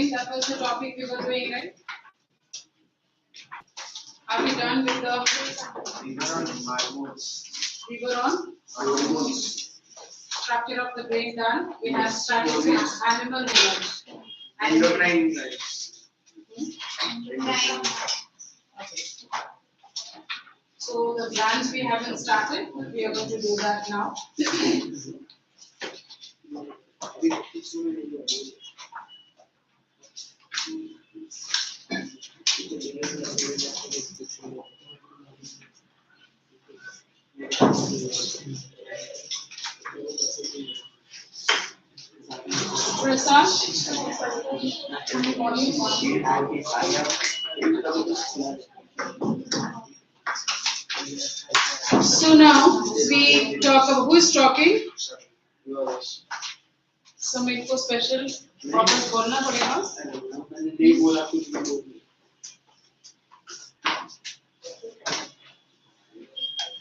morning, that was the topic we were doing, right? Are we done with the? We were on hormones. We were on Hormones. structure of the brain done. We have started with animal neurons. Endocrine glands. Okay. So the glands we haven't started, but we are going to do that now. Prasad? So now we talk about who is talking. Some info special. वापस बोलना पड़ेगा.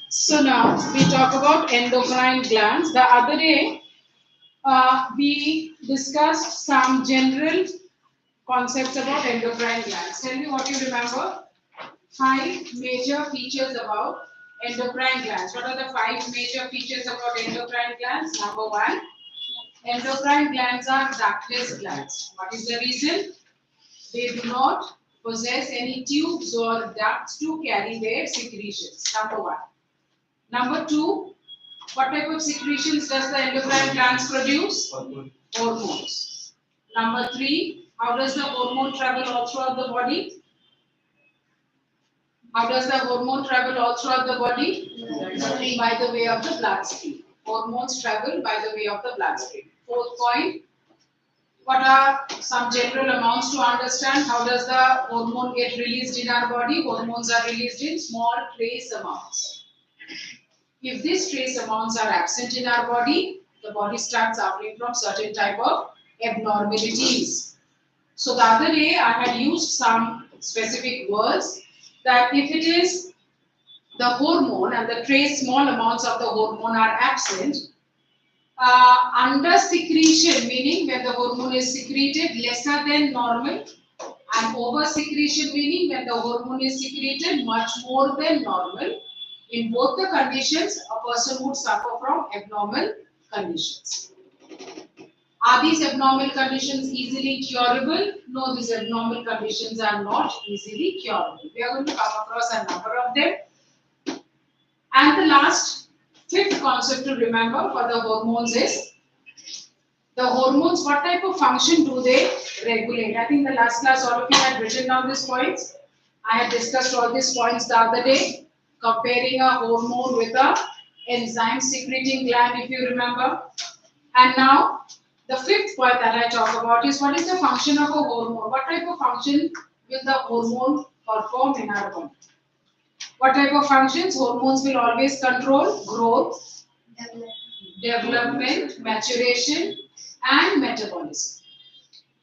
So now we talk about endocrine glands. The other day we discussed some general concepts about endocrine glands. Tell me what you remember. 5 major features about endocrine glands. What are the 5 major features about endocrine glands? Number 1, endocrine glands are ductless glands. What is the reason? They do not possess any tubes or ducts to carry their secretions. Number 1. Number 2, what type of secretions does the endocrine glands produce? Hormones. Number 3, how does the hormone travel all throughout the body? How does the hormone travel all throughout the body? By the way of the bloodstream. Hormones travel by the way of the bloodstream. 4th point, what are some general amounts to understand? How does the hormone get released in our body? Hormones are released in small trace amounts. If these trace amounts are absent in our body, the body starts suffering from certain type of abnormalities. So the other day I had used some specific words that if it is the hormone and the trace small amounts of the hormone are absent, under secretion, meaning when the hormone is secreted lesser than normal, and over secretion, meaning when the hormone is secreted much more than normal. In both the conditions, a person would suffer from abnormal conditions. Are these abnormal conditions easily curable? No, these abnormal conditions are not easily curable. We are going to come across a number of them. And the last, 5th concept to remember for the hormones is, the hormones, what type of function do they regulate? I think the last class all of you had written down these points. I had discussed all these points the other day, comparing a hormone with a enzyme secreting gland, if you remember. And now, the 5th point that I talk about is, what is the function of a hormone? What type of function will the hormone perform in our body? What type of functions? Hormones will always control growth, development, maturation, and metabolism.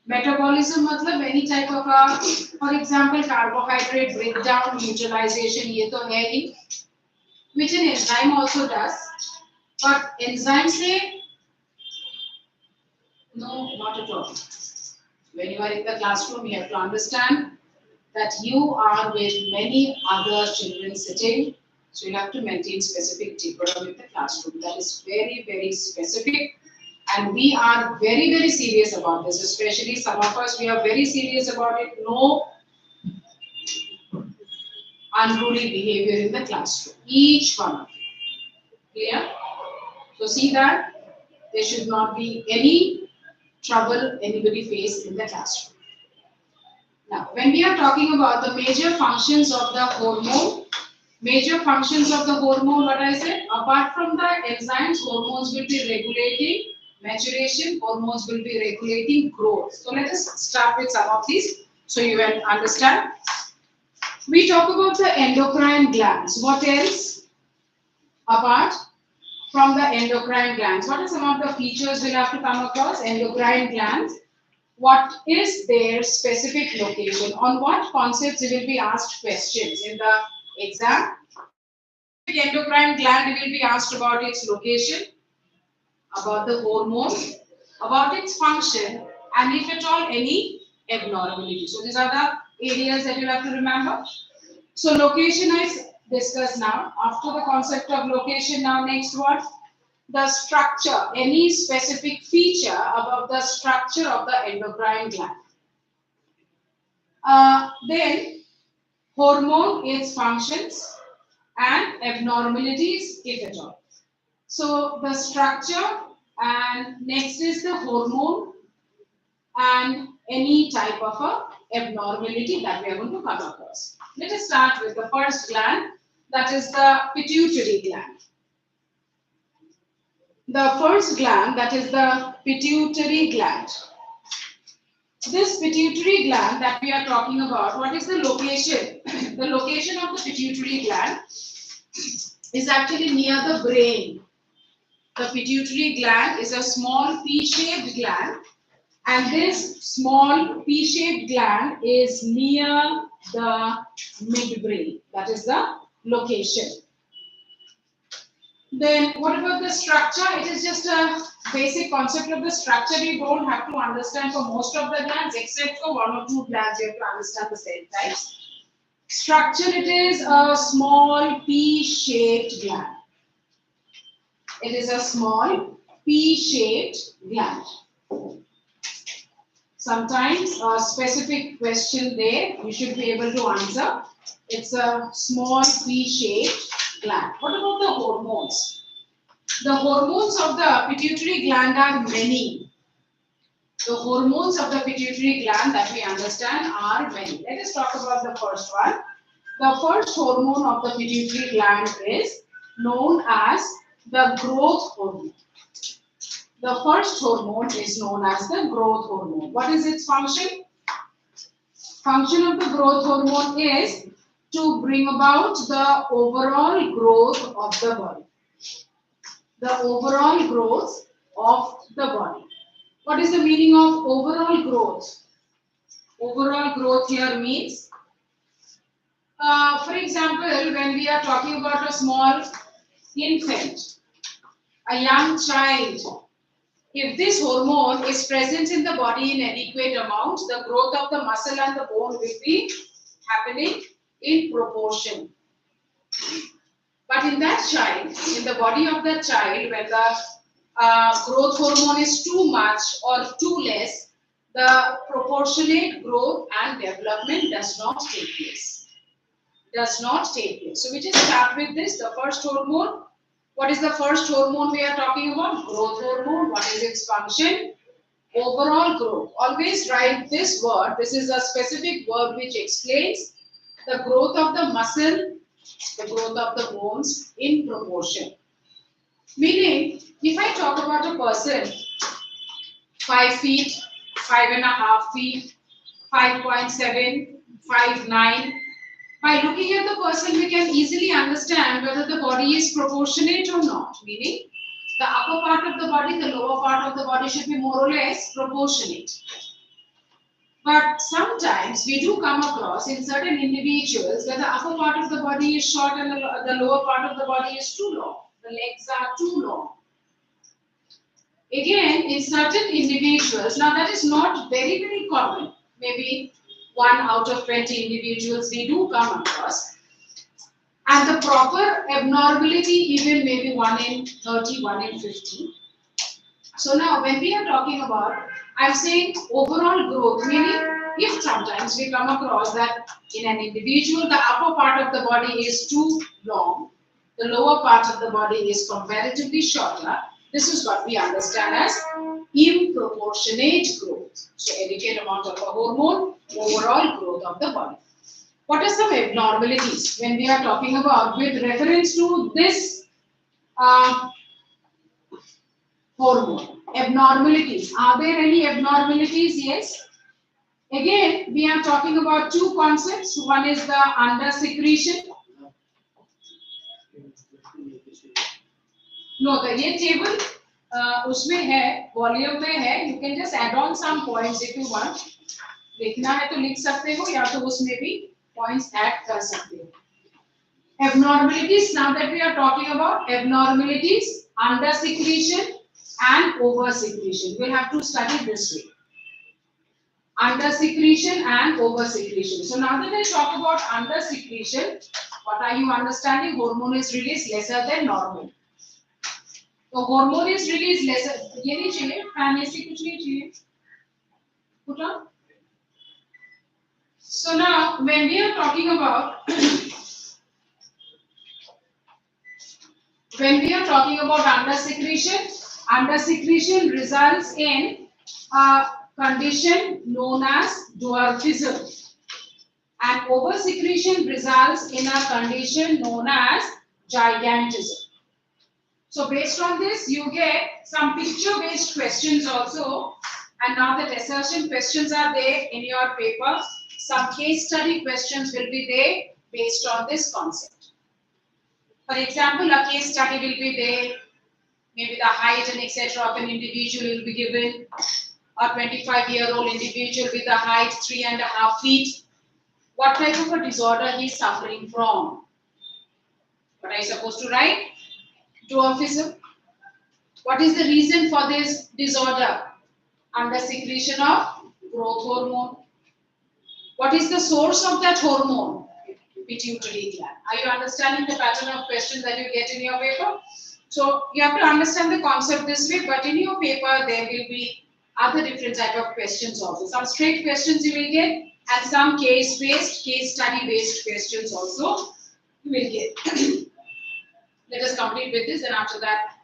Metabolism मतलब any type of a, for example, carbohydrate breakdown, neutralization, ये तो है ही, which an enzyme also does. But enzymes say, no, not at all. When you are in the classroom, you have to understand that you are with many other children sitting, so you have to maintain specific decorum in the classroom. That is very, very specific, and we are very, very serious about this. Especially some of us, we are very serious about it. No unruly behavior in the classroom. Each one of you. Clear? So see that there should not be any trouble anybody face in the classroom. Now, when we are talking about the major functions of the hormone, what I said, apart from the enzymes, hormones will be regulating maturation, hormones will be regulating growth. So let us start with some of these so you will understand. We talk about the endocrine glands. What else? Apart from the endocrine glands, what are some of the features we'll have to come across? Endocrine glands. What is their specific location? On what concepts will be asked questions in the exam? The endocrine gland will be asked about its location, about the hormone, about its function, and if at all any abnormality. So these are the areas that you have to remember. So location is discussed now. After the concept of location, now next one, the structure, any specific feature about the structure of the endocrine gland. Then hormone, its functions and abnormalities, if at all. So the structure, and next is the hormone and any type of a abnormality that we are going to come across. Let us start with the first gland, that is the pituitary gland. The first gland, that is the pituitary gland. This pituitary gland that we are talking about, what is the location? The location of the pituitary gland is actually near the brain. The pituitary gland is a small pea-shaped gland, and this small pea-shaped gland is near the midbrain. That is the location. Then what about the structure? It is just a basic concept of the structure. You don't have to understand for most of the glands, except for one or two glands you have to understand the cell types. Structure, it is a small pea-shaped gland. It is a small pea-shaped gland. Sometimes a specific question there you should be able to answer. It's a small pea-shaped gland. What about the hormones? The hormones of the pituitary gland are many. The hormones of the pituitary gland that we understand are many. Let us talk about the first one. The first hormone of the pituitary gland is known as the growth hormone. The first hormone is known as the growth hormone. What is its function? Function of the growth hormone is to bring about the overall growth of the body. The overall growth of the body. What is the meaning of overall growth? Overall growth here means, for example, when we are talking about a small infant, a young child, if this hormone is present in the body in adequate amount, the growth of the muscle and the bone will be happening in proportion. But in that child, in the body of that child, when the growth hormone is too much or too less, the proportionate growth and development does not take place. Does not take place. So we just start with this, the first hormone. What is the first hormone we are talking about? Growth hormone. What is its function? Overall growth. Always write this word. This is a specific word which explains the growth of the muscle, the growth of the bones in proportion. Meaning, if I talk about a person 5 feet, 5.5 feet, 5.7, 5'9", by looking at the person, we can easily understand whether the body is proportionate or not. Meaning, the upper part of the body, the lower part of the body should be more or less proportionate. But sometimes we do come across in certain individuals that the upper part of the body is short and the lower part of the body is too long. The legs are too long. Again, in certain individuals, now that is not very, very common. Maybe 1 out of 20 individuals we do come across. And the proper abnormality even maybe 1 in 30, 1 in 50. So now when we are talking about, I'm saying overall growth, meaning if sometimes we come across that in an individual, the upper part of the body is too long, the lower part of the body is comparatively shorter, this is what we understand as improportionate growth. So adequate amount of a hormone, overall growth of the body. What are some abnormalities when we are talking about with reference to this hormone? Abnormalities. Are there any abnormalities? Yes. Again, we are talking about two concepts. One is the under secretion. No, the ये table उसमें है, volume में है. You can just add on some points if you want. लिखना है तो लिख सकते हो या तो उसमें भी points add कर सकते हो. Abnormalities. Now that we are talking about abnormalities, under secretion and over secretion, we'll have to study this way. under secretion and over secretion. So now that I talk about under secretion, what are you understanding? Hormone is released lesser than normal. So hormone is released lesser. ये नहीं चाहिए, fan ऐसे कुछ नहीं चाहिए. Put on. So now when we are talking about under secretion results in a condition known as dwarfism, and over secretion results in a condition known as gigantism. So based on this, you get some picture-based questions also, and now that assertion questions are there in your paper, some case study questions will be there based on this concept. For example, a case study will be there, maybe the height and etc. of an individual will be given, a 25-year-old individual with a height 3.5 feet. What type of a disorder he is suffering from? What are you supposed to write? Dwarfism. What is the reason for this disorder? Under secretion of growth hormone. What is the source of that hormone? Pituitary gland. Are you understanding the pattern of questions that you get in your paper? So you have to understand the concept this way, but in your paper there will be other different type of questions also. Some straight questions you will get, and some case-based, case study-based questions also you will get. Let us complete with this, and after that,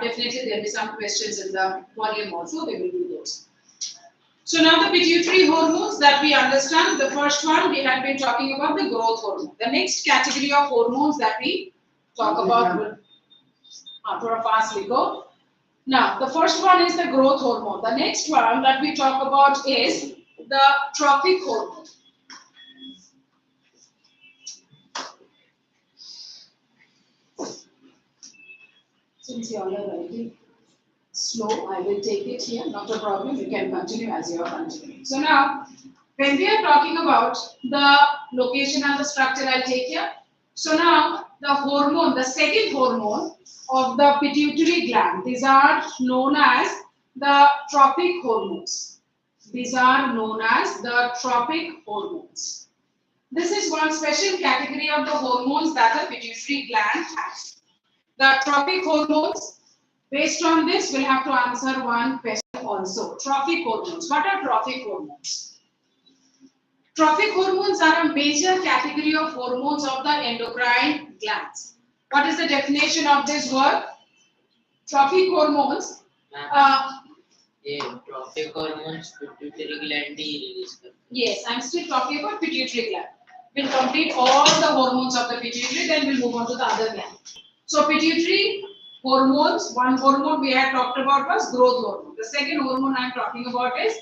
definitely there will be some questions in the volume also. They will do those. So now the pituitary hormones that we understand. The first one we have been talking about the growth hormone. The next category of hormones that we talk about will after fastly go. Now the first one is the growth hormone. The next one that we talk about is the trophic hormone. Since you all are writing slow, I will take it here, not a problem. You can continue as you are continuing. So now, when we are talking about the location and the structure, I'll take here. So now, the hormone, the second hormone of the pituitary gland, these are known as the trophic hormones. These are known as the trophic hormones. This is one special category of the hormones that the pituitary gland has. The trophic hormones, based on this, we'll have to answer one question also. Trophic hormones. What are trophic hormones? Trophic hormones are a major category of hormones of the endocrine glands. What is the definition of this word? Trophic hormones. Trophic hormones pituitary gland release. Yes, I'm still talking about pituitary gland. We'll complete all the hormones of the pituitary, then we'll move on to the other gland. So pituitary hormones, one hormone we had talked about was growth hormone. The second hormone I'm talking about is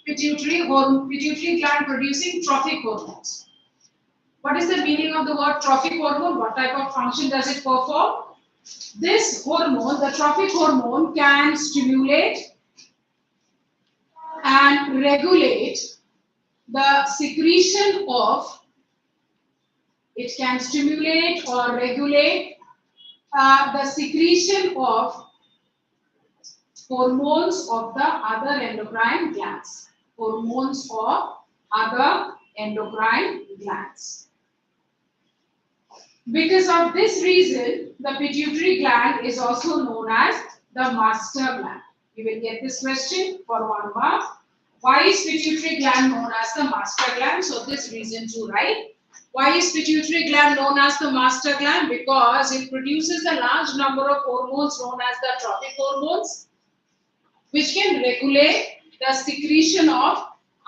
pituitary gland producing trophic hormones. What is the meaning of the word trophic hormone? What type of function does it perform? This hormone, the trophic hormone, can stimulate and regulate the secretion of, it can stimulate or regulate the secretion of hormones of the other endocrine glands. Hormones of other endocrine glands. Because of this reason, the pituitary gland is also known as the master gland. You will get this question for 1 mark. Why is pituitary gland known as the master gland? So this reason to write. Why is pituitary gland known as the master gland? Because it produces a large number of hormones known as the trophic hormones, which can regulate the secretion of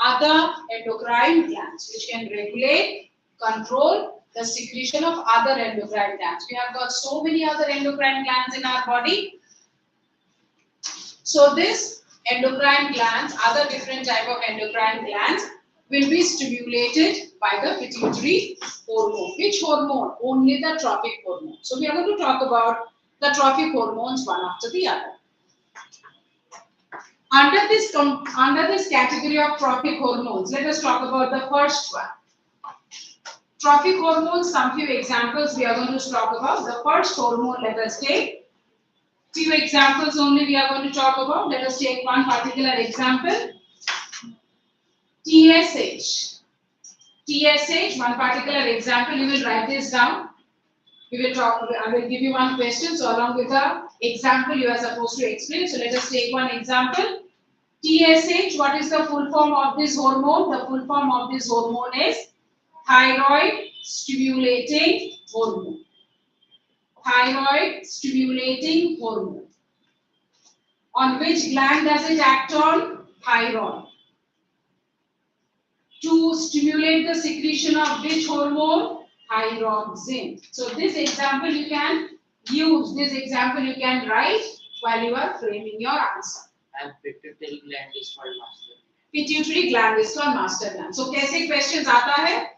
other endocrine glands, which can regulate, control the secretion of other endocrine glands. We have got so many other endocrine glands in our body. So this endocrine glands, other different type of endocrine glands, will be stimulated by the pituitary hormone. Which hormone? Only the trophic hormone. So we are going to talk about the trophic hormones one after the other. Under this category of trophic hormones, let us talk about the first one. Trophic hormones, some few examples we are going to talk about. The first hormone, let us take. Few examples only we are going to talk about. Let us take one particular example. TSH. TSH, one particular example, you will write this down. We will talk, I will give you one question, so along with the example you are supposed to explain. So let us take one example. TSH, what is the full form of this hormone? The full form of this hormone is thyroid stimulating hormone. Thyroid stimulating hormone. On which gland does it act on? Thyroid. To stimulate the secretion of which hormone? Thyroxine. So this example you can use, this example you can write while you are framing your answer. And pituitary gland is called master. Pituitary gland is called master gland. So कैसे questions आता है?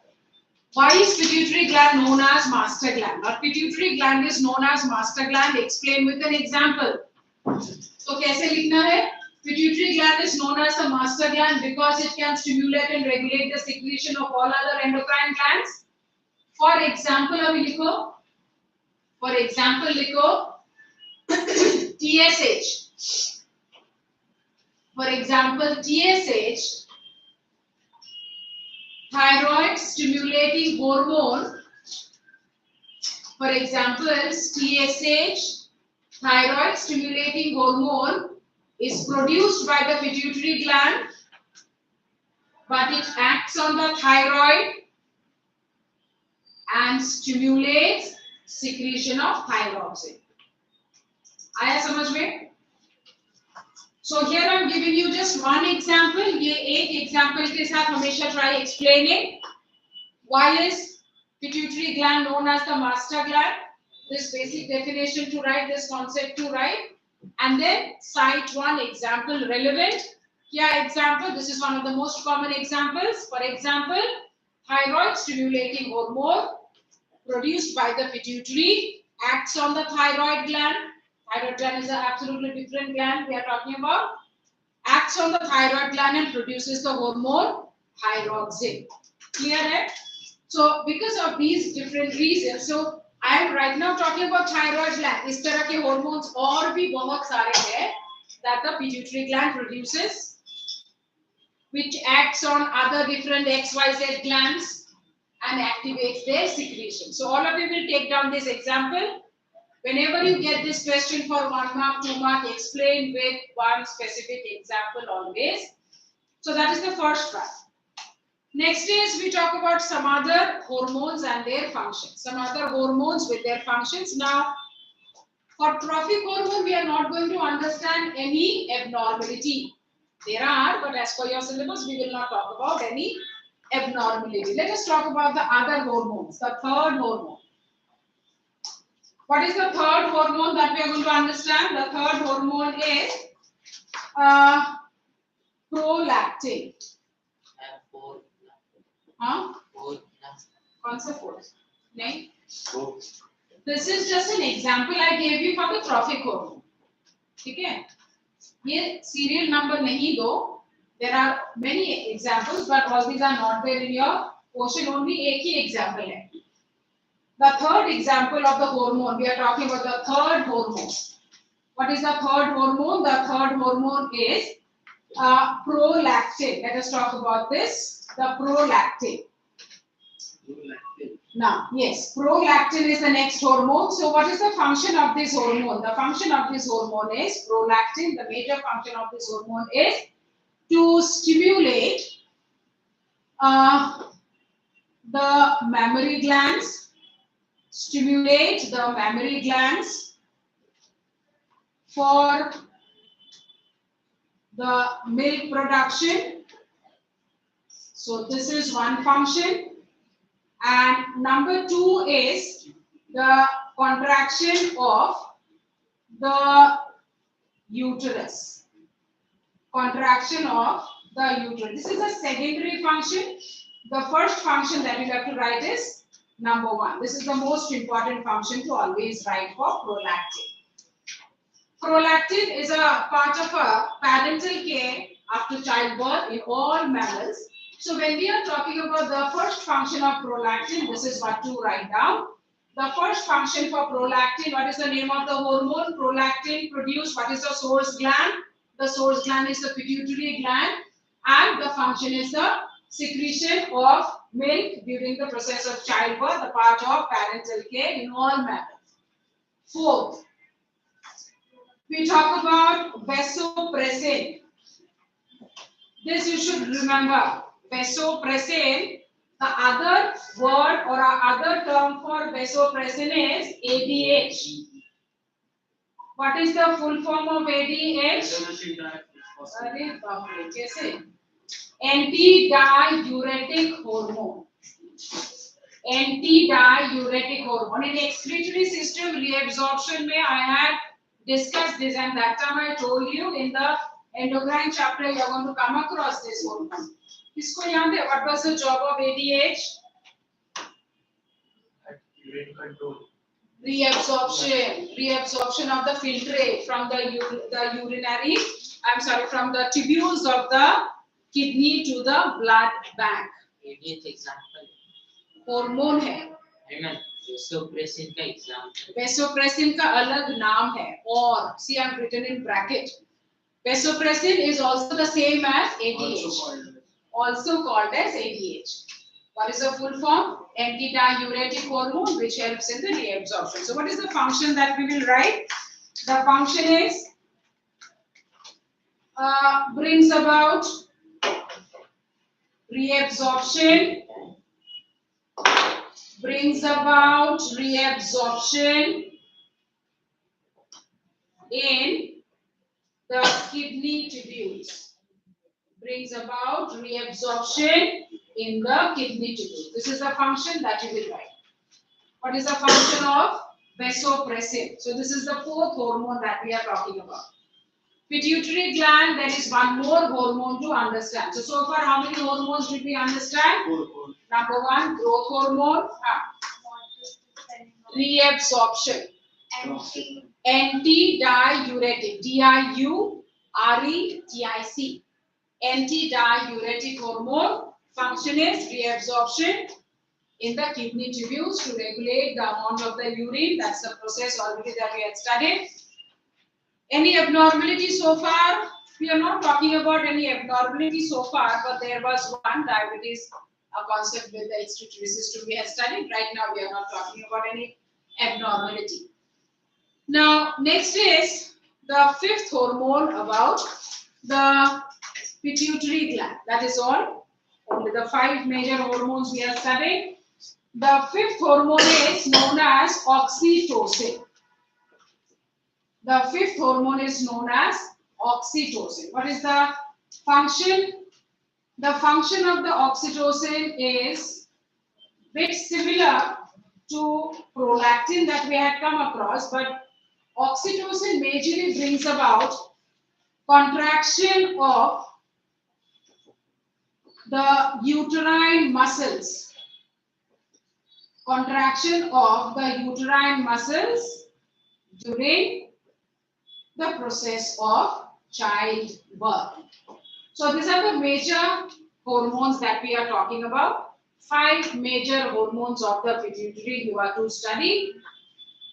Why is pituitary gland known as master gland? Or pituitary gland is known as master gland. Explain with an example. तो कैसे लिखना है? Pituitary gland is known as the master gland because it can stimulate and regulate the secretion of all other endocrine glands. For example, अभी लिखो. For example, लिखो TSH. For example, TSH, thyroid stimulating hormone. For example, TSH, thyroid stimulating hormone is produced by the pituitary gland, but it acts on the thyroid and stimulates secretion of thyroxine. आया समझ में? So here I am giving you just one example. ये एक example के साथ हमेशा try explaining why is pituitary gland known as the master gland. This basic definition to write, this concept to write, and then cite one example relevant. क्या example? This is one of the most common examples. For example, thyroid stimulating hormone produced by the pituitary acts on the thyroid gland. Thyroid gland is an absolutely different gland we are talking about. Acts on the thyroid gland and produces the hormone thyroxine. Clear है? So because of these different reasons, so I am right now talking about thyroid gland. इस तरह के hormones और भी बहुत सारे हैं that the pituitary gland produces, which acts on other different XYZ glands and activates their secretion. So all of you will take down this example. Whenever you get this question for 1 mark, 2 mark, explain with one specific example always. So that is the first one. Next is we talk about some other hormones and their functions. Some other hormones with their functions. Now, for trophic hormone, we are not going to understand any abnormality. There are, but as per your syllabus, we will not talk about any abnormality. Let us talk about the other hormones, the third hormone. What is the third hormone that we are going to understand? The third hormone is prolactin. Four. Huh? Four. कौन सा fourth? नहीं. This is just an example I gave you for the trophic hormone. ठीक है? ये serial number नहीं दो. There are many examples, but all these are not there in your portion. Only एक ही example है. The third example of the hormone, we are talking about the third hormone. What is the third hormone? The third hormone is prolactin. Let us talk about this. The prolactin. Now, yes, prolactin is the next hormone. So, what is the function of this hormone? The function of this hormone is prolactin. The major function of this hormone is to stimulate the mammary glands. Stimulate the mammary glands for the milk production. So this is one function. And number 2 is the contraction of the uterus. Contraction of the uterus. This is a secondary function. The first function that you have to write is number 1. This is the most important function to always write for prolactin. Prolactin is a part of a parental care after childbirth in all mammals. So when we are talking about the first function of prolactin, this is what to write down. The first function for prolactin, what is the name of the hormone? Prolactin produced, what is the source gland? The source gland is the pituitary gland. and the function is the secretion of milk during the process of childbirth, the part of parental care in all mammals. Fourth, we talk about vasopressin. This you should remember. Vasopressin, the other word or other term for vasopressin is ADH. What is the full form of ADH? अरे बाप रे, कैसे? Antidiuretic hormone. Antidiuretic hormone. In excretory system reabsorption में I had discussed this, and that time I told you in the endocrine chapter you are going to come across this hormone. किसको याद है? What was the job of ADH? Urine control. Reabsorption of the filtrate from the urinary, from the tubules of the kidney to the blood bank. ADH example. Hormone है. Amen. Vasopressin का example. Vasopressin का अलग नाम है और see I am written in bracket. Vasopressin is also the same as ADH. Also called as ADH. What is the full form? Antidiuretic hormone, which helps in the reabsorption. So what is the function that we will write? The function is brings about reabsorption, in the kidney tubules. Brings about reabsorption in the kidney tubules. This is the function that you will write. What is the function of vasopressin? So this is the fourth hormone that we are talking about. Pituitary gland, there is one more hormone to understand. So far how many hormones did we understand? Four. Number one, growth hormone. Reabsorption. Antidiuretic. D-I-U-R-E-T-I-C. Antidiuretic hormone. Function is reabsorption in the kidney tubules to regulate the amount of the urine. That's the process already that we had studied. Any abnormality so far? We are not talking about any abnormality so far, but there was one, diabetes, a concept with the excretory system we have studied. Right now we are not talking about any abnormality. Now next is the fifth hormone about the pituitary gland. That is all. Only the 5 major hormones we are studying. The fifth hormone is known as oxytocin. The fifth hormone is known as oxytocin. What is the function? The function of the oxytocin is bit similar to prolactin that we had come across, but oxytocin majorly brings about contraction of the uterine muscles. Contraction of the uterine muscles during the process of childbirth. So these are the major hormones that we are talking about. 5 major hormones of the pituitary you are to study,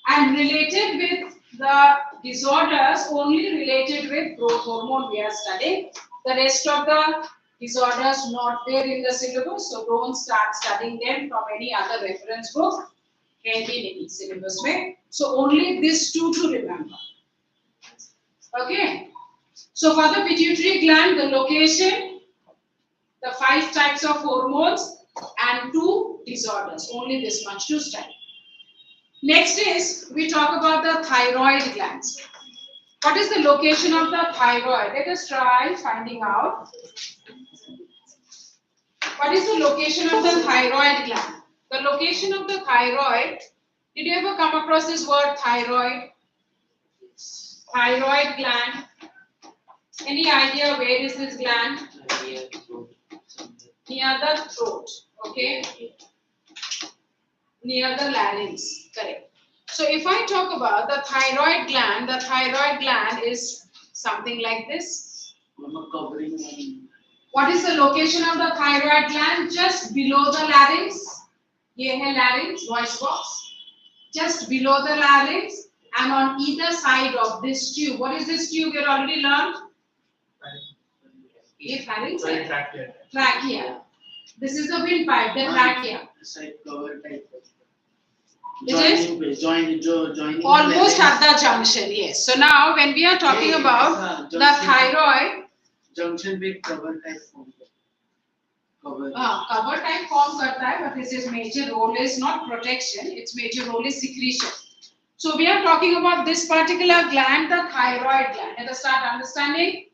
and related with the disorders, only related with growth hormone we are studying. The rest of the disorders not there in the syllabus, so don't start studying them from any other reference book. Can be in any syllabus में. So only these 2 to remember. Okay. So for the pituitary gland, the location, the 5 types of hormones, and 2 disorders. Only this much to study. Next is we talk about the thyroid glands. What is the location of the thyroid? Let us try finding out. What is the location of the thyroid gland? The location of the thyroid. Did you ever come across this word thyroid? Thyroid gland. Any idea where is this gland? Near the throat. Okay. Near the larynx. Correct. So if I talk about the thyroid gland is something like this. What is the location of the thyroid gland? Just below the larynx. ये है larynx, voice box. Just below the larynx and on either side of this tube. What is this tube? You already learned. A pharynx. Sorry, trachea. Trachea. This is the windpipe, the trachea. It's like cover type. It is Joining. almost at the junction, yes. So now when we are talking about the thyroid, Junction with cover type form. Cover. cover type form करता है, but this is major role is not protection, its major role is secretion. So we are talking about this particular gland, the thyroid gland. Let us start understanding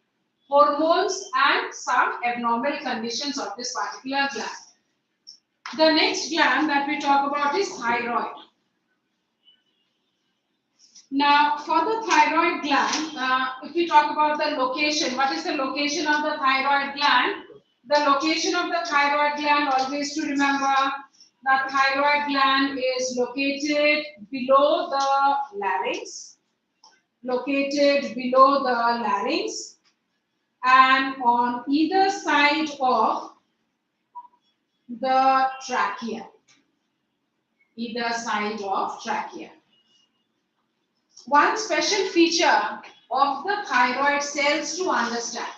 hormones and some abnormal conditions of this particular gland. The next gland that we talk about is thyroid. Now, for the thyroid gland, if we talk about the location, what is the location of the thyroid gland? The location of the thyroid gland, always to remember, the thyroid gland is located below the larynx, and on either side of the trachea. One special feature of the thyroid cells to understand.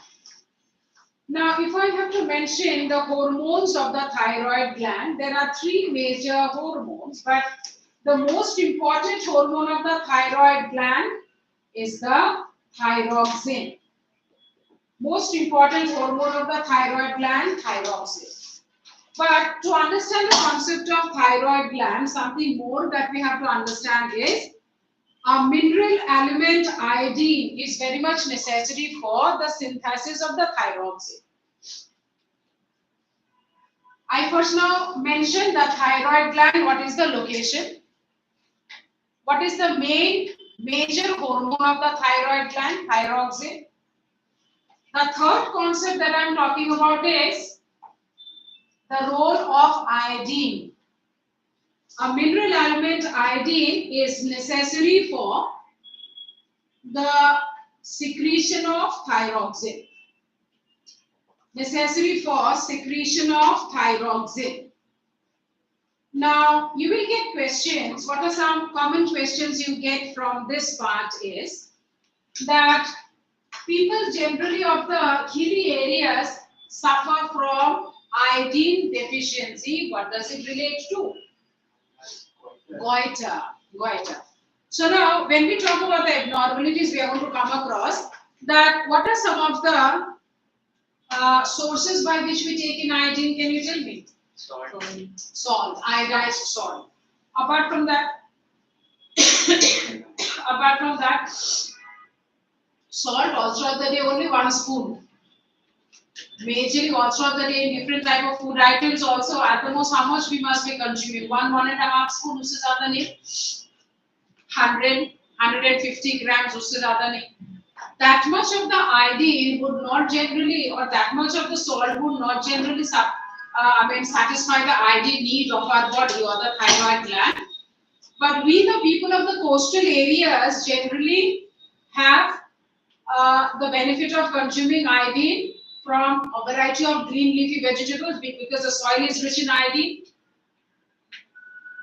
Now, if I have to mention the hormones of the thyroid gland, there are three major hormones, but the most important hormone of the thyroid gland is the thyroxine. Most important hormone of the thyroid gland, thyroxine. But to understand the concept of thyroid gland, something more that we have to understand is a mineral element iodine is very much necessary for the synthesis of the thyroxine. I first now mentioned the thyroid gland. What is the location? What is the major hormone of the thyroid gland? Thyroxine. The third concept that I am talking about is the role of iodine. A mineral element iodine is necessary for the secretion of thyroxine. Now, you will get questions. What are some common questions you get from this part is that people generally of the hilly areas suffer from iodine deficiency. What does it relate to? Goiter. So now, when we talk about the abnormalities, we are going to come across that what are some of the sources by which we take in iodine? Can you tell me? Salt, iodized salt. Apart from that, salt also of the day only 1 spoon. Majorly also of the day different type of food items also at the most how much we must be consuming 1.5 spoon usse zyada nahi 150 grams usse zyada nahi. That much of the iodine would not generally or that much of the salt would not generally satisfy the iodine need of our body or the thyroid gland. But we the people of the coastal areas generally have the benefit of consuming iodine from a variety of green leafy vegetables because the soil is rich in iodine.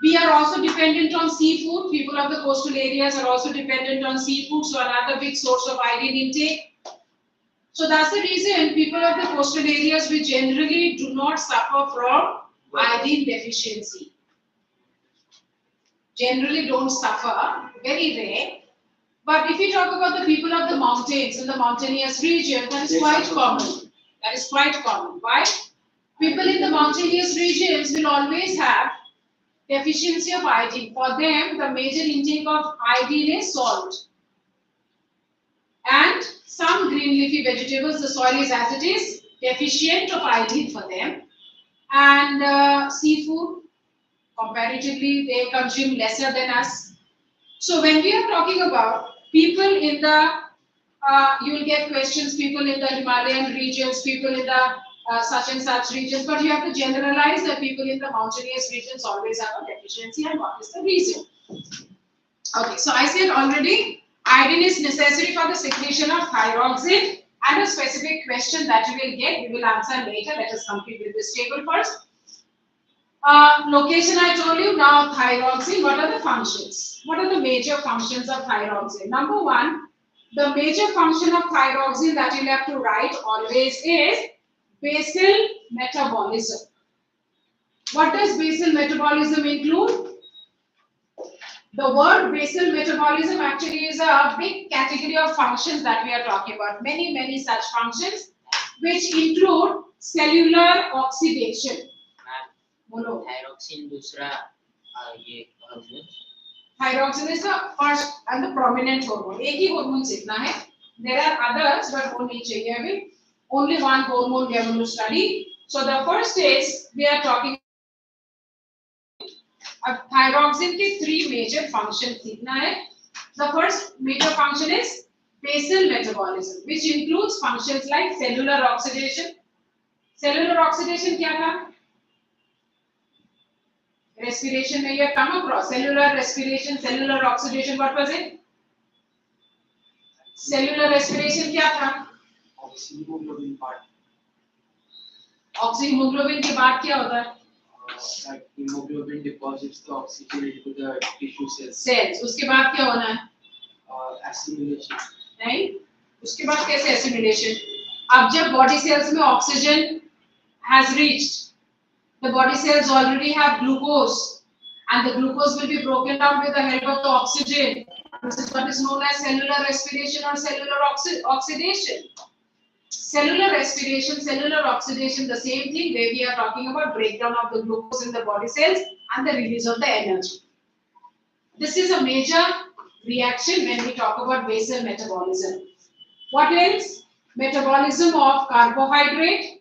We are also dependent on seafood. People of the coastal areas are also dependent on seafood, so another big source of iodine intake. So that's the reason people of the coastal areas we generally do not suffer from iodine deficiency. Generally don't suffer, very rare. But if we talk about the people of the mountains and the mountainous region, that is quite common. Why? People in the mountainous regions will always have deficiency of iodine. For them, the major intake of iodine is salt. And some green leafy vegetables, the soil is as it is, deficient of iodine for them. And seafood, comparatively, they consume lesser than us. So when we are talking about people in the, you will get questions, people in the Himalayan regions, people in the such and such regions, but you have to generalize that people in the mountainous regions always have a deficiency and what is the reason. Okay, so I said already, iodine is necessary for the secretion of thyroxine and a specific question that you will get, we will answer later. Let us complete with this table first. Location I told you, now thyroxine, what are the functions? What are the major functions of thyroxine? Number one, The major function of thyroxine that you'll have to write always is basal metabolism. What does basal metabolism include? The word basal metabolism actually is a big category of functions that we are talking about. Many such functions which include cellular oxidation. बोलो. Thyroxine दूसरा ये hormone. Thyroxine is the first and the prominent hormone. एक ही hormone सीखना है. There are others, but वो नहीं चाहिए अभी. Only one hormone we are going to study. So the first is we are talking. अब thyroxine के three major functions सीखना है. The first major function is basal metabolism, which includes functions like cellular oxidation. Cellular oxidation क्या था? Respiration में ये come across. Cellular respiration, cellular oxidation. What was it? Cellular respiration क्या था? Oxyhemoglobin part. Oxyhemoglobin के बाद क्या होता है? Like hemoglobin deposits the oxygen into the tissue cells. Cells. उसके बाद क्या होना है? Assimilation. नहीं? उसके बाद कैसे assimilation? अब जब body cells में oxygen has reached, the body cells already have glucose, and the glucose will be broken down with the help of the oxygen. This is what is known as cellular respiration or cellular oxidation. Cellular respiration, cellular oxidation, the same thing where we are talking about breakdown of the glucose in the body cells and the release of the energy. This is a major reaction when we talk about basal metabolism. What else? Metabolism of carbohydrate.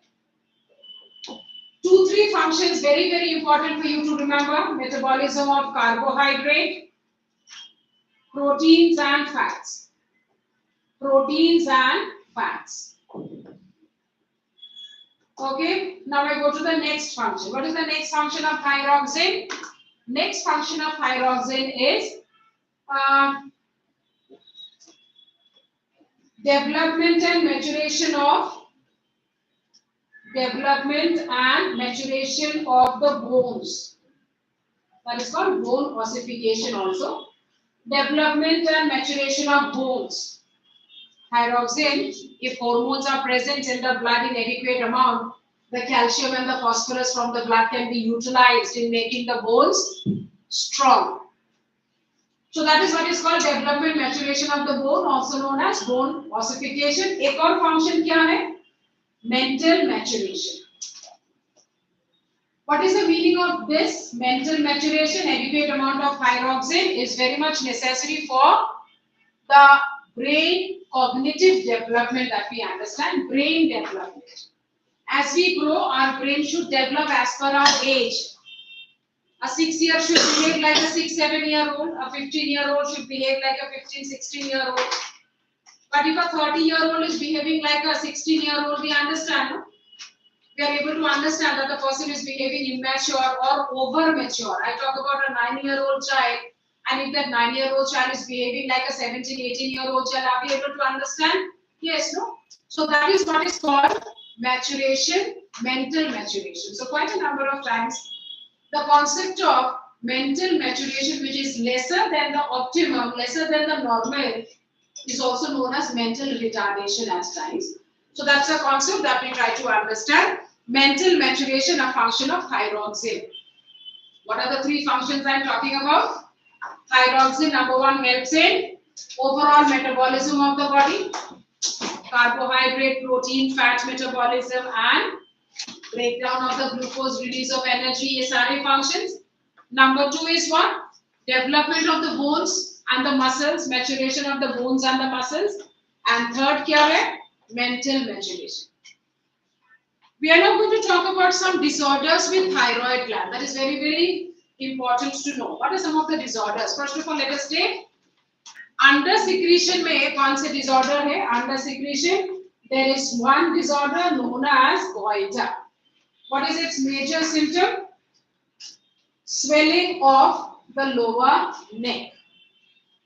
2-3 functions very important for you to remember. Metabolism of carbohydrate, proteins and fats. Proteins and fats. Okay, now I go to the next function. What is the next function of thyroxine? Next function of thyroxine is development and maturation of the bones. That is called bone ossification also. Development and maturation of bones. Thyroxine, if hormones are present in the blood in adequate amount, the calcium and the phosphorus from the blood can be utilized in making the bones strong. So that is what is called development maturation of the bone, also known as bone ossification. एक और function क्या है? Mental maturation. What is the meaning of this mental maturation? Adequate amount of thyroxine is very much necessary for the brain cognitive development that we understand, brain development. As we grow, our brain should develop as per our age. A 6-year should behave like a 6-7-year-old, a 15-year-old should behave like a 15-16-year-old. But if a 30-year-old is behaving like a 16-year-old, we understand, no? We are able to understand that the person is behaving immature or over mature. I talk about a 9-year-old child, and if that 9-year-old child is behaving like a 17-18-year-old child, are we able to understand? Yes, no? So that is what is called maturation, mental maturation. So quite a number of times, the concept of mental maturation, which is lesser than the optimum, lesser than the normal, is also known as mental retardation at times. So that's a concept that we try to understand. Mental maturation, a function of thyroxine. What are the 3 functions I'm talking about? Thyroxine, number 1, helps in overall metabolism of the body, carbohydrate, protein, fat metabolism, and breakdown of the glucose, release of energy, ये सारे functions. Number 2 is what? Development of the bones and the muscles, maturation of the bones and the muscles. And third क्या है? Mental maturation. We are now going to talk about some disorders with thyroid gland. That is very important to know. What are some of the disorders? First of all, let us take under secretion में कौन से disorder है? Under secretion, there is one disorder known as goiter. What is its major symptom? Swelling of the lower neck.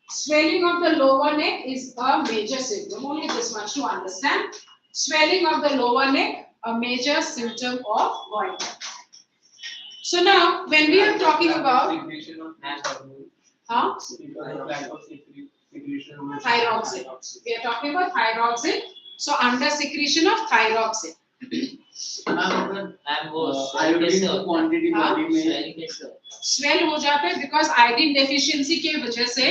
Swelling of the lower neck is a major symptom. Only this much to understand. Swelling of the lower neck, a major symptom of goiter. So now, when we are talking about, Secretion of fat hormone. huh? Lack of Secretion of Thyroxine. We are talking about thyroxine. So under secretion of thyroxine. Ma'am वो iodine की quantity body में swelling कैसे होता है? Swell हो जाता है because iodine deficiency के वजह से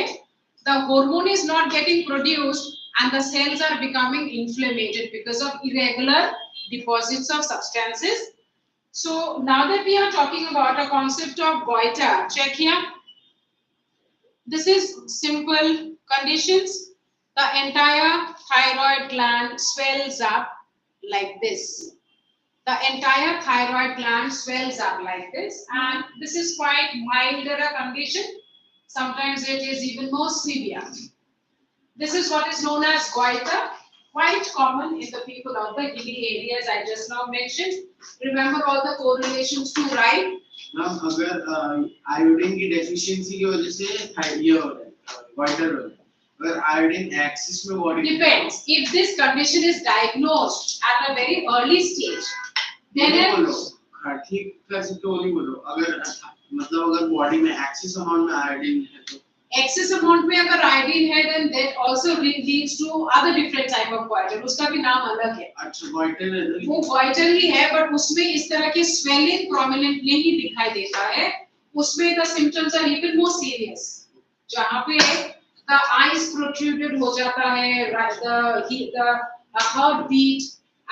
the hormone is not getting produced and the cells are becoming inflamed because of irregular deposits of substances. So now that we are talking about a concept of goiter, check here. This is simple conditions. The entire thyroid gland swells up like this. The entire thyroid gland swells up like this, and this is quite milder a condition. Sometimes it is even more severe. This is what is known as goiter, quite common in the people of the hilly areas I just now mentioned. Remember all the correlations to right? Ma'am अगर iodine की deficiency की वजह से ये हो रहा है वाइटर हो रहा है अगर आयोडीन एक्सिस में body Depends. If this condition is diagnosed at a very early stage, then ठीक कर सकते हो नहीं बोलो अगर मतलब अगर बॉडी में एक्सिस अमाउंट में आयोडीन है तो excess amount में अगर iodine है, then that also leads to other different type of goiter. उसका भी नाम अलग है. अच्छा goiter है वो goiter ही है, but उसमें इस तरह की swelling prominently ही दिखाई देता है. उसमें the symptoms are even more serious. जहाँ पे the eyes protruded हो जाता है, the heartbeat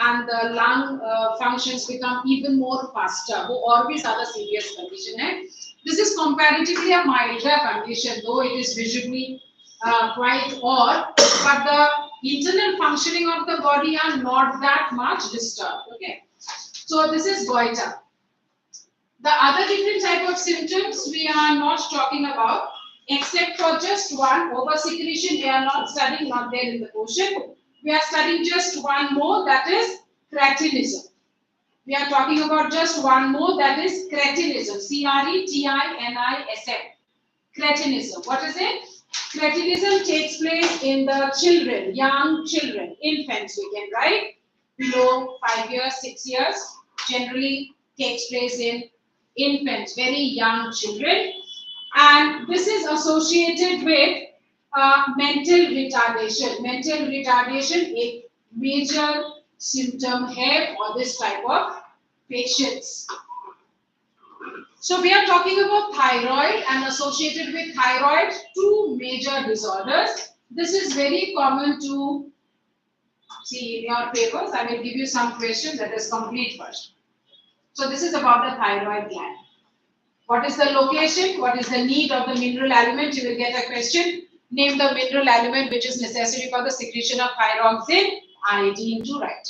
and the lung functions become even more faster. वो और भी ज़्यादा serious condition है. This is comparatively a milder condition, though it is visually quite odd, but the internal functioning of the body are not that much disturbed. Okay, so this is goiter. The other different type of symptoms we are not talking about, except for just one, oversecretion. We are not studying, not there in the question. We are studying just one more, that is cretinism. We are talking about just one more, that is cretinism. C-R-E-T-I-N-I-S-M. Cretinism. What is it? Cretinism takes place in the children, young children, infants we can write, below 5 years, 6 years. Generally takes place in infants, very young children. And this is associated with mental retardation. Mental retardation a major symptom है for this type of patients. So we are talking about thyroid and associated with thyroid two major disorders. This is very common to see in your papers. I will give you some questions. Let us complete first. So this is about the thyroid gland. What is the location? What is the need of the mineral element? You will get a question. Name the mineral element which is necessary for the secretion of thyroxine. Iodine to write.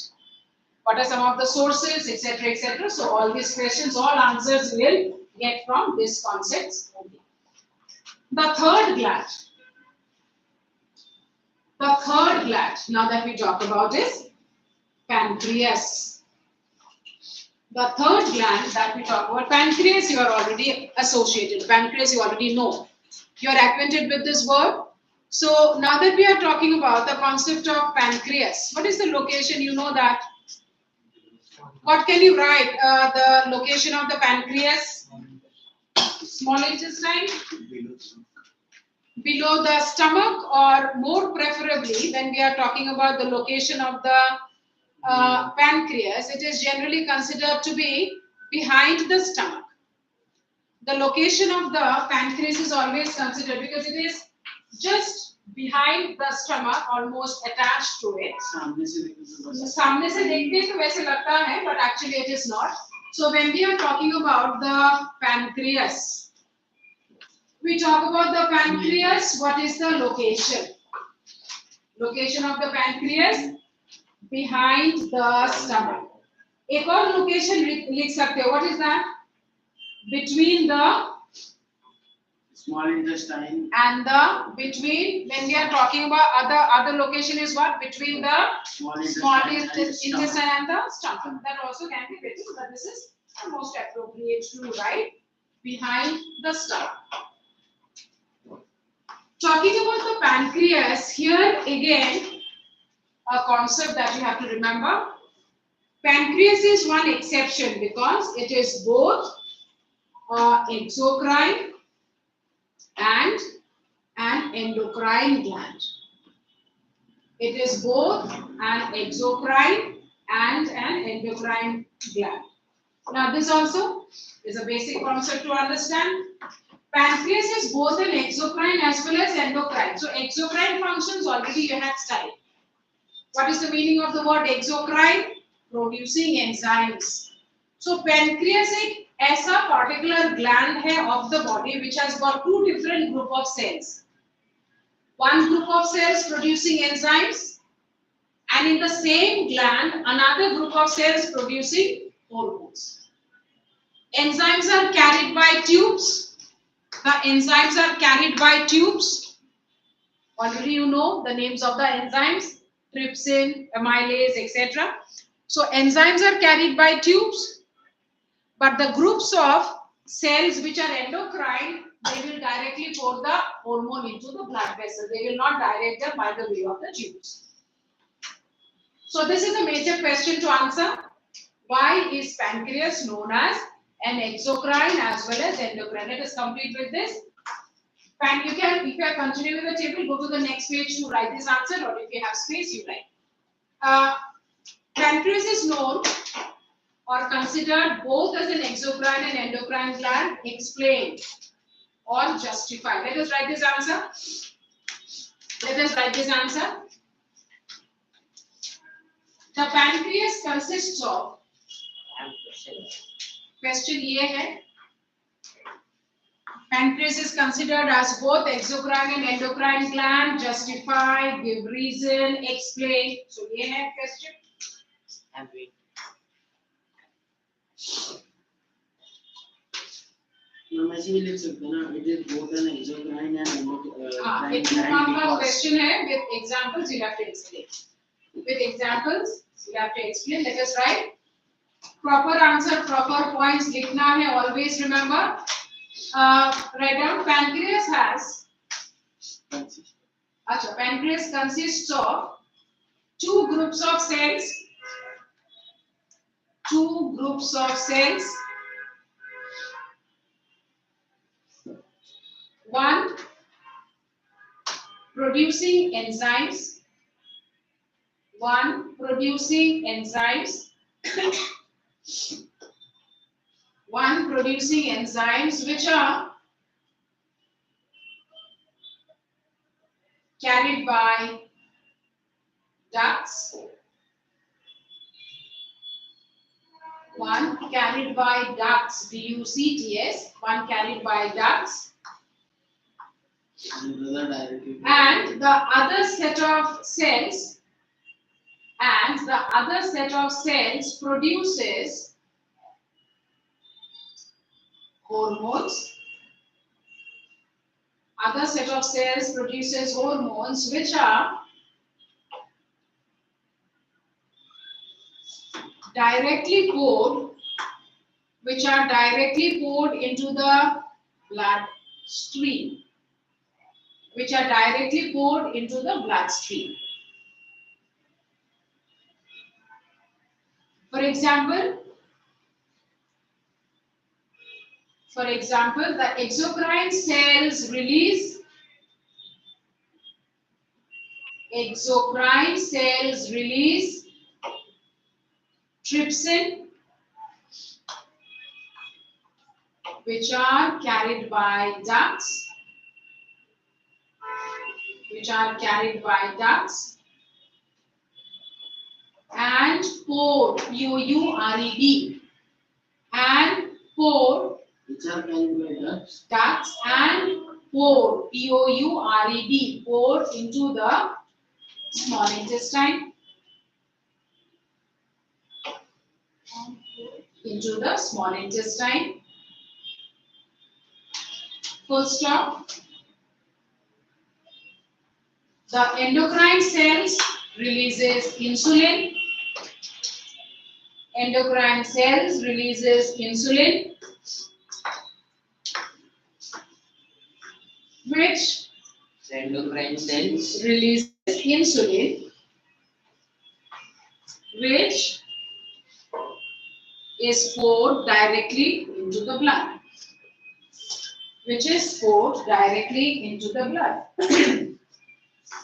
What are some of the sources, etc., etc. So all these questions, all answers you will get from this concepts only. The third gland. The third gland, now that we talk about, is pancreas. The third gland that we talk about, pancreas, you are already associated. Pancreas, you already know. You are acquainted with this word. So now that we are talking about the concept of pancreas, what is the location? You know that. What can you write? The location of the pancreas? Small intestine? Below the stomach, or more preferably, when we are talking about the location of the pancreas, it is generally considered to be behind the stomach. The location of the pancreas is always considered because it is just behind the stomach, almost attached to it. सामने से देखते तो वैसे लगता है, but actually it is not. So when we are talking about the pancreas, we talk about the pancreas. What is the location? Location of the pancreas behind the stomach. एक और location लिख सकते हो. What is that? Between the small intestine and the between, when we are talking about other location is what? Between the small intestine and the stomach. That also can be written, but this is the most appropriate to write behind the stomach. Talking about the pancreas, here again a concept that you have to remember. Pancreas is one exception because it is both exocrine and an endocrine gland. It is both an exocrine and an endocrine gland. Now this also is a basic concept to understand. Pancreas is both an exocrine as well as endocrine. So exocrine functions already you have studied. What is the meaning of the word exocrine? Producing enzymes. So pancreas एक ऐसा particular gland है of the body which has got two different group of cells. One group of cells producing enzymes, and in the same gland another group of cells producing hormones. Enzymes are carried by tubes. The enzymes are carried by tubes. Already you know the names of the enzymes, trypsin, amylase, etc. So enzymes are carried by tubes, but the groups of cells which are endocrine, they will directly pour the hormone into the blood vessel. They will not direct them by the way of the tubes. So this is a major question to answer. Why is pancreas known as an exocrine as well as endocrine? Let us complete with this. And you can, if you are continuing with the table, go to the next page to write this answer, or if you have space, you write. Pancreas is known or considered both as an exocrine and endocrine gland. Explain or justify. Let us write this answer. Let us write this answer. The pancreas consists of. Question ये है. Pancreas is considered as both exocrine and endocrine gland. Justify, give reason, explain. So ये है question. हम ऐसे भी लिख सकते हैं ना, it is both an exocrine and endocrine हाँ, एक gland question है with examples you have to explain. With examples you have to explain. Let us write. Proper answer, proper points लिखना है. Always remember. Write down. Pancreas has. अच्छा, pancreas consists of two groups of cells. Two groups of cells. One producing enzymes. One producing enzymes. One producing enzymes which are carried by ducts. One carried by ducts, D-U-C-T-S. One carried by ducts. And the other set of cells. And the other set of cells produces hormones. Other set of cells produces hormones which are directly poured into the blood stream. Which are directly poured into the bloodstream. For example, the exocrine cells release trypsin, which are carried by ducts. And pour, P-O-U-R-E-D, and pour, which are carried by ducts. Ducts and pour, P-O-U-R-E-D, pour into the small intestine. Into the small intestine. Full stop. The endocrine cells releases insulin. Endocrine cells releases insulin, which endocrine cells releases insulin, which is poured directly into the blood. which is poured directly into the blood.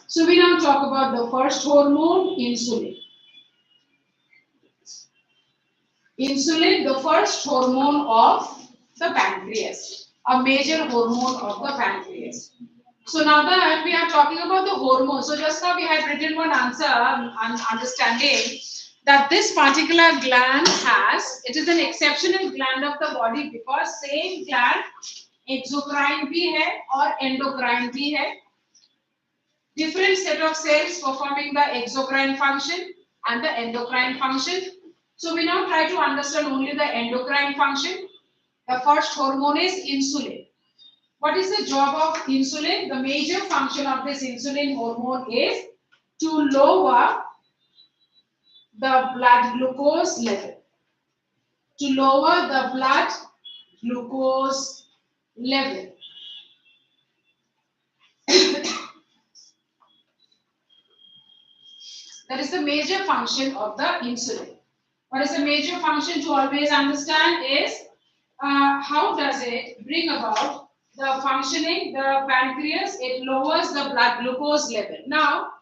So we now talk about the first hormone, insulin. Insulin, the first hormone of the pancreas, a major hormone of the pancreas. So now that we are talking about the hormone, so just now we had written one answer, understanding that this particular gland has, it is an exceptional gland of the body because same gland exocrine भी है और endocrine भी है. Different set of cells performing the exocrine function and the endocrine function. So we now try to understand only the endocrine function. The first hormone is insulin. What is the job of insulin? The major function of this insulin hormone is to lower the blood glucose level. To lower the blood glucose level. That is the major function of the insulin. What is the major function to always understand is how does it bring about the functioning, the pancreas, it lowers the blood glucose level. Now,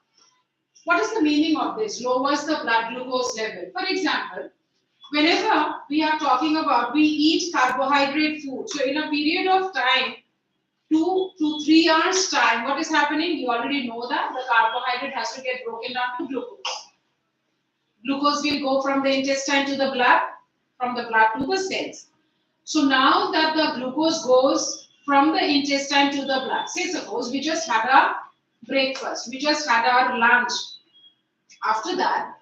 what is the meaning of this? Lowers the blood glucose level. For example, whenever we are talking about, we eat carbohydrate food. So in a period of time, 2 to 3 hours time, what is happening? You already know that the carbohydrate has to get broken down to glucose. Glucose will go from the intestine to the blood, from the blood to the cells. So now that the glucose goes from the intestine to the blood, say suppose we just had a breakfast, we just had our lunch. After that,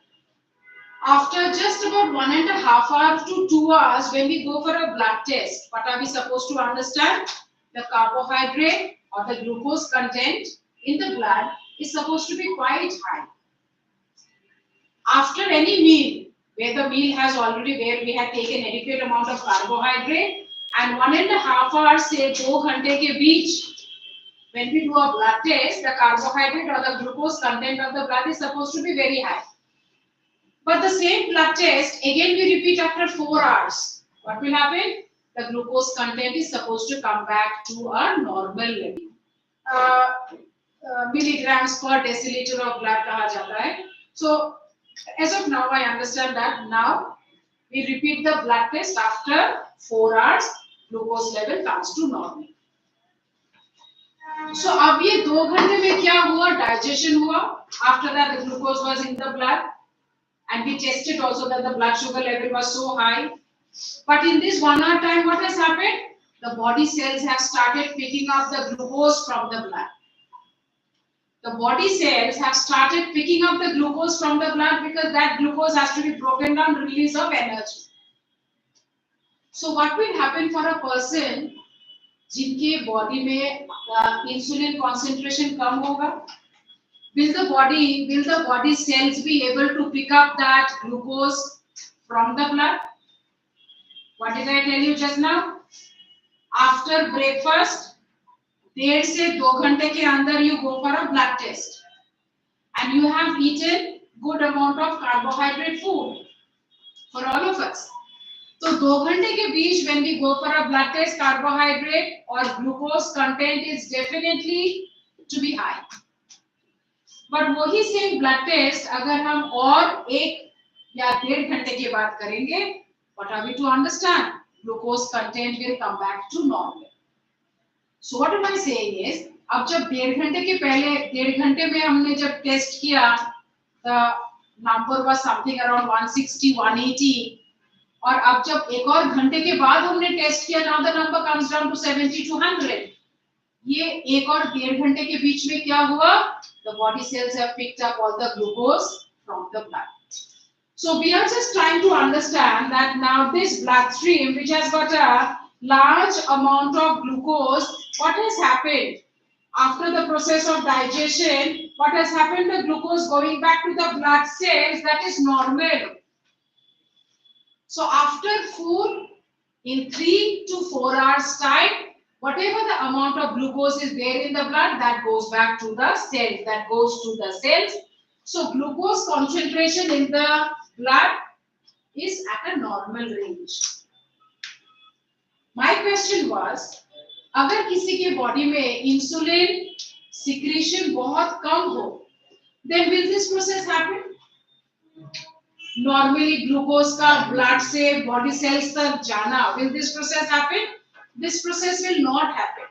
after just about 1.5 hours to 2 hours, when we go for a blood test, what are we supposed to understand? The carbohydrate or the glucose content in the blood is supposed to be quite high. After any meal, where the meal has already, where we had taken adequate amount of carbohydrate, and 1.5 hours, say 2 घंटे के बीच, when we do a blood test, the carbohydrate or the glucose content of the blood is supposed to be very high. But the same blood test, again we repeat after 4 hours. What will happen? The glucose content is supposed to come back to a normal level. Milligrams per deciliter of blood कहा जाता है. So as of now, I understand that now we repeat the blood test after 4 hours, glucose level comes to normal. So अब ये 2 घंटे में क्या हुआ? Digestion हुआ. After that, the glucose was in the blood, and we tested also that the blood sugar level was so high. But in this 1 hour time, what has happened? The body cells have started picking up the glucose from the blood. The body cells have started picking up the glucose from the blood because that glucose has to be broken down, release of energy. So what will happen for a person जिनके body में insulin concentration कम होगा? Will the body cells be able to pick up that glucose from the blood? What did I tell you just now? After breakfast, 1.5 से 2 घंटे के अंदर you go for a blood test, and you have eaten good amount of carbohydrate food for all of us. So 2 घंटे के बीच when we go for a blood test, carbohydrate or glucose content is definitely to be high. But वही same blood test अगर हम और 1 या 1.5 घंटे के बाद करेंगे, what are we to understand? Glucose content will come back to normal. So what am I saying is, अब जब 1.5 घंटे के पहले 1.5 घंटे में हमने जब टेस्ट किया, the number was something around 160, 180, और अब जब 1 और घंटे के बाद हमने टेस्ट किया, now the number comes down to 70 to 100. ये 1 और 1.5 घंटे के बीच में क्या हुआ? The body cells have picked up all the glucose from the blood. So we are just trying to understand that now this bloodstream, which has got a large amount of glucose, what has happened after the process of digestion? What has happened? The glucose going back to the blood cells, that is normal. So after food, in 3 to 4 hours time, whatever the amount of glucose is there in the blood, that goes back to the cells, that goes to the cells. So glucose concentration in the blood is at a normal range. My question was, अगर किसी के body में insulin secretion बहुत कम हो, then will this process happen? Normally glucose का blood से body cells तक जाना, will this process happen? This process will not happen.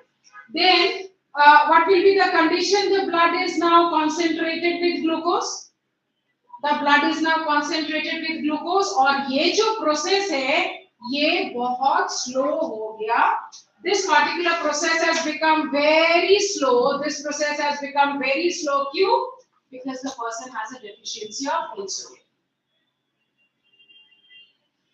Then what will be the condition? The blood is now concentrated with glucose. The blood is now concentrated with glucose और ये जो process है ये बहुत slow हो गया. This particular process has become very slow. This process has become very slow. क्यों? Because the person has a deficiency of insulin.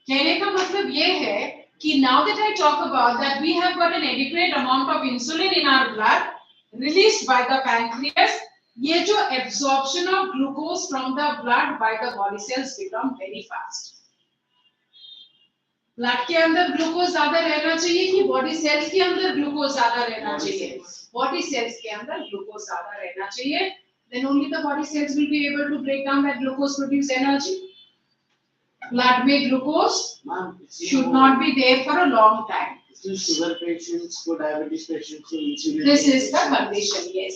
कहने का मतलब ये है कि now that I talk about that we have got an adequate amount of insulin in our blood released by the pancreas, ये जो absorption of glucose from the blood by the body cells become very fast. Blood के अंदर glucose ज्यादा रहना चाहिए कि body cells के अंदर ग्लूकोज ज्यादा रहना चाहिए? बॉडी सेल्स के अंदर ग्लूकोज ज्यादा रहना चाहिए. Then only the body cells will be able to break down that glucose, produce energy. Blood में glucose should not be there for a long time. Sugar patients, for diabetes patients, insulin. This is the condition, yes.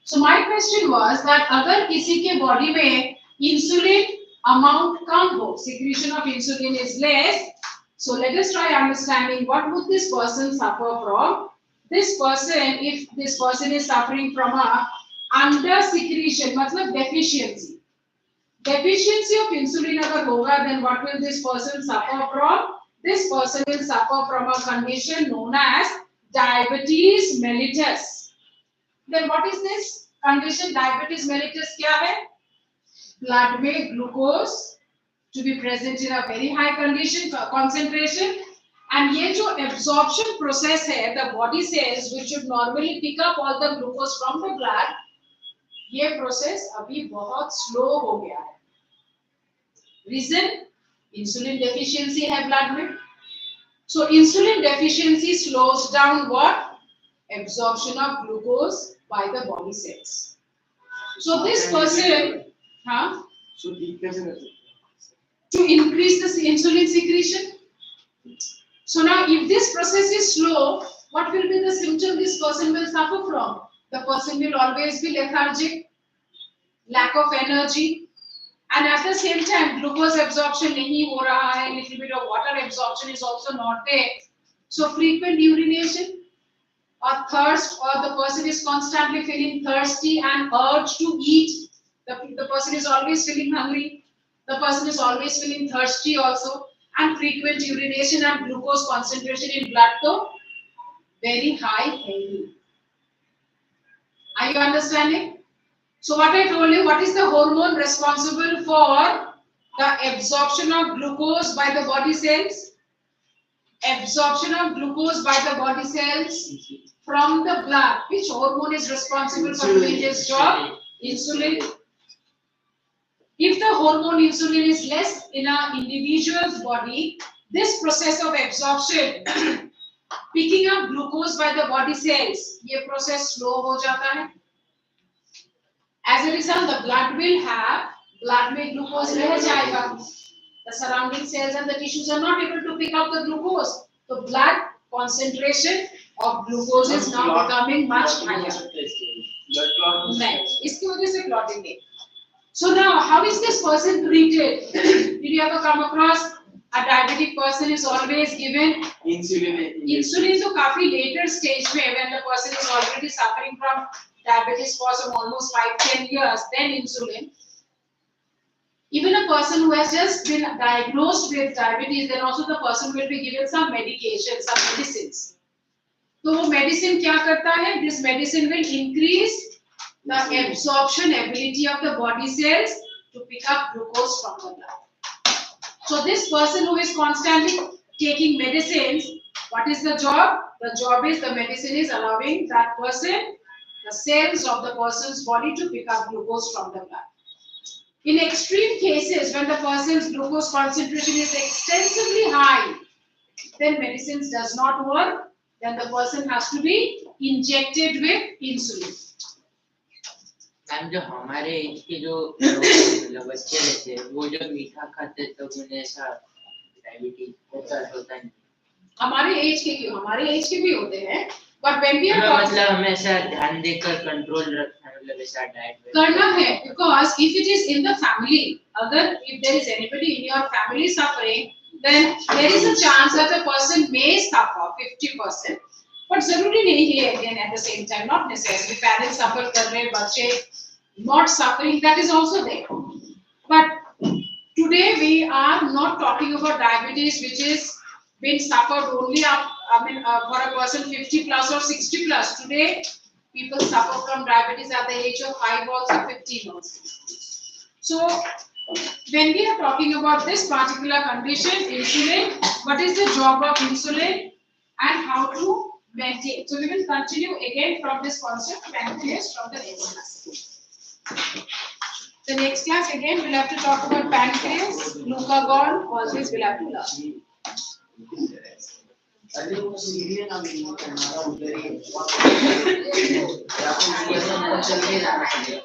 So my question was that अगर किसी के body में insulin amount कम हो, secretion of insulin is less, so let us try understanding what would this person suffer from. This person, if this person is suffering from a under secretion, मतलब deficiency. Deficiency of insulin अगर होगा, then what will this person suffer from? This person will suffer from a condition known as diabetes mellitus. Then what is this condition? Diabetes mellitus क्या है? Blood में glucose to be present in a very high condition concentration, and ये जो absorption process है, the body cells which should normally pick up all the glucose from the blood, ये process अभी बहुत slow हो गया है. Reason? Insulin deficiency है blood में. So insulin deficiency slows down what? Absorption of glucose by the body cells. So this person, So to increase the insulin secretion. So now if this process is slow, what will be the symptom this person will suffer from? The person will always be lethargic, lack of energy, and at the same time glucose absorption नहीं हो रहा है, little bit of water absorption is also not there. So frequent urination or thirst, or the person is constantly feeling thirsty and urge to eat. The person is always feeling hungry. The person is always feeling thirsty also, and frequent urination and glucose concentration in blood तो very high heavy. Are you understanding? So what I told you, what is the hormone responsible for the absorption of glucose by the body cells? Absorption of glucose by the body cells from the blood. Which hormone is responsible for doing this job? Insulin. If the hormone insulin is less in an individual's body, this process of absorption, picking up glucose by the body cells, ये process slow हो जाता है. As a result, the blood में glucose रह जाएगा. The surrounding cells and the tissues are not able to pick up the glucose. The blood concentration of glucose is now becoming much higher. नहीं, इसकी वजह से clotting नहीं. So now, how is this person treated? Did you ever come across a diabetic person is always given insulin? Insulin तो काफी later stage में, when the person is already suffering from diabetes for some almost 5-10 years, then insulin. Even a person who has just been diagnosed with diabetes, then also the person will be given some medication, some medicines. तो वो medicine क्या करता है? This medicine will increase the absorption ability of the body cells to pick up glucose from the blood. So this person who is constantly taking medicines, what is the job? The job is the medicine is allowing that person, the cells of the person's body to pick up glucose from the blood. In extreme cases, when the person's glucose concentration is extensively high, then medicines does not work, then the person has to be injected with insulin. Ma'am जो हमारे as के जो मतलब बच्चे रहते हैं वो जब मीठा खाते हैं तो उन्हें ऐसा डायबिटीज होता है. हमारे एज के क्यों? हमारे एज के भी होते हैं, But when we are talking, मतलब हमेशा ध्यान देकर कंट्रोल रखना है, मतलब ऐसा डाइट करना है, because if it is in the family, अगर if there is anybody in your family suffering, then there is a chance that a person may suffer 50%. But जरूरी नहीं है, again at the same time, not necessarily parents suffer कर रहे, बच्चे not suffering, that is also there. But today we are not talking about diabetes which is been suffered only up, for a person 50 plus or 60 plus. Today people suffer from diabetes at the age of 5 also, 15 also. So when we are talking about this particular condition, insulin, what is the job of insulin and how to maintain. So we will continue again from this concept pancreas from the next class. The next class again we'll have to talk about pancreas, glucagon, always we'll have to learn. अरे वो serial ना मिलने का हमारा उधर ही या फिर ये सब चल के जाना पड़ेगा